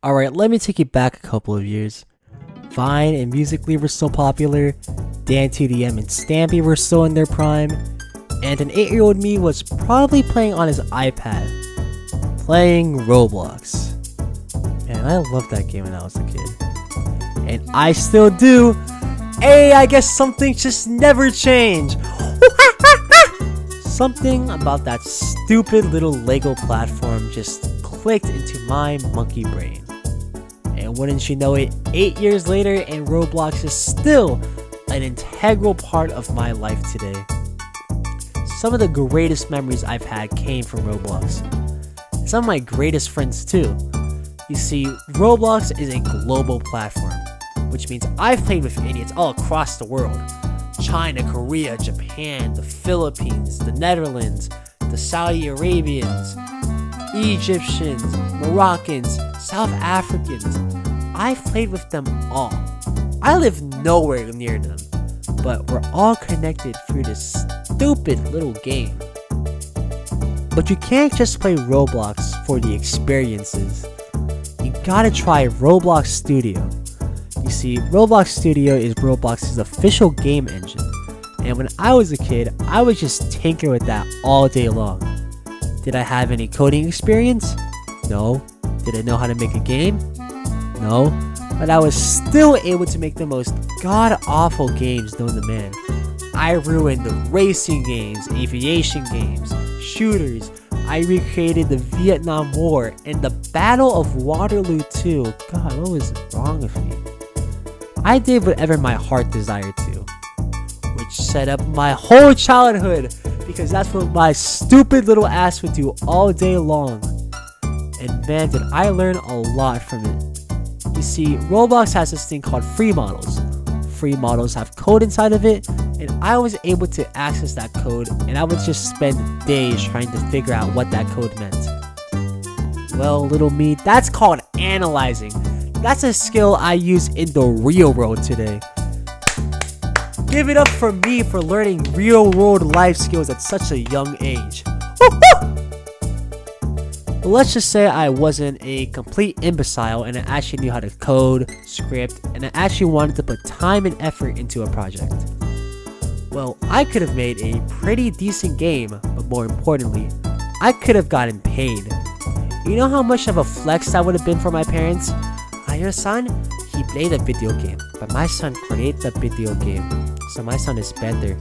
Alright, let me take you back a couple of years. Vine and Musical.ly were still popular, Dan2DM and Stampy were still in their prime, and an 8-year-old me was probably playing on his iPad, playing Roblox. Man, I loved that game when I was a kid. And I still do. Hey, I guess something just never change. Something about that stupid little Lego platform just clicked into my monkey brain. And wouldn't you know it, 8 years later and Roblox is still an integral part of my life today. Some of the greatest memories I've had came from Roblox. Some of my greatest friends too. You see, Roblox is a global platform, which means I've played with idiots all across the world. China, Korea, Japan, the Philippines, the Netherlands, the Saudi Arabians, Egyptians, Moroccans, South Africans. I've played with them all. I live nowhere near them, but we're all connected through this stupid little game. But you can't just play Roblox for the experiences. You gotta try Roblox Studio. You see, Roblox Studio is Roblox's official game engine, and when I was a kid, I would just tinker with that all day long. Did I have any coding experience? No. Did I know how to make a game? No. But I was still able to make the most god-awful games known to man. I ruined the racing games, aviation games, shooters. I recreated the Vietnam War and the Battle of Waterloo too. God, what was wrong with me? I did whatever my heart desired to, which set up my whole childhood, because that's what my stupid little ass would do all day long. And man, did I learn a lot from it. You see, Roblox has this thing called free models. Free models have code inside of it, and I was able to access that code, and I would just spend days trying to figure out what that code meant. Well, little me, that's called analyzing. That's a skill I use in the real world today. Give it up for me for learning real world life skills at such a young age. But let's just say I wasn't a complete imbecile and I actually knew how to code, script, and I actually wanted to put time and effort into a project. Well, I could have made a pretty decent game, but more importantly, I could have gotten paid. You know how much of a flex that would have been for my parents? Your son, he played a video game, but my son created a video game, so my son is better.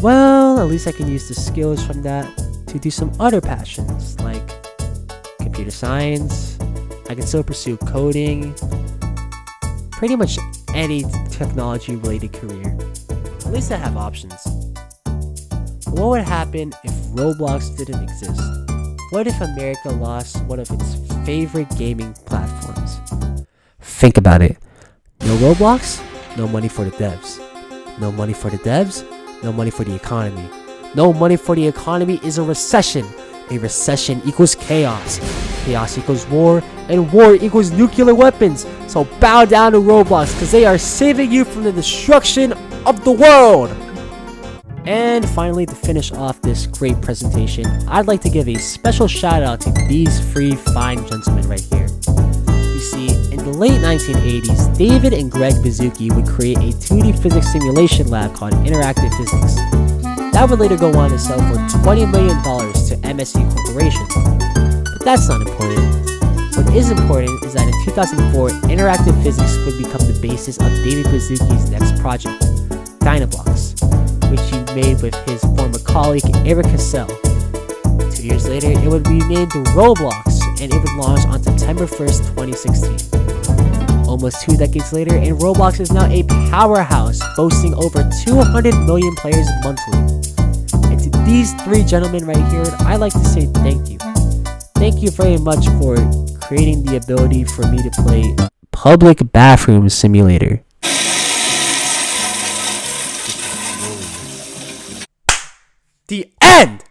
Well, at least I can use the skills from that to do some other passions, like computer science. I can still pursue coding, pretty much any technology related career. At least I have options. What would happen if Roblox didn't exist? What if America lost one of its favorite gaming platforms? Think about it. No Roblox, no money for the devs. No money for the devs, no money for the economy. No money for the economy is a recession. A recession equals chaos. Chaos equals war, and war equals nuclear weapons. So bow down to Roblox, because they are saving you from the destruction of the world. And finally, to finish off this great presentation, I'd like to give a special shout out to these three fine gentlemen right here. You see, in the late 1980s, David and Greg Bazooki would create a 2D physics simulation lab called Interactive Physics. That would later go on to sell for $20 million to MSC Corporation. But that's not important. What is important is that in 2004, Interactive Physics would become the basis of David Bazooki's next project, Dynablocks, which he made with his former colleague Eric Cassell. 2 years later, it would be named Roblox, and it would launch on September 1st, 2016. Almost 2 decades later, and Roblox is now a powerhouse, boasting over 200 million players monthly. And to these three gentlemen right here, I'd like to say thank you. Thank you very much for creating the ability for me to play Public Bathroom Simulator. The end!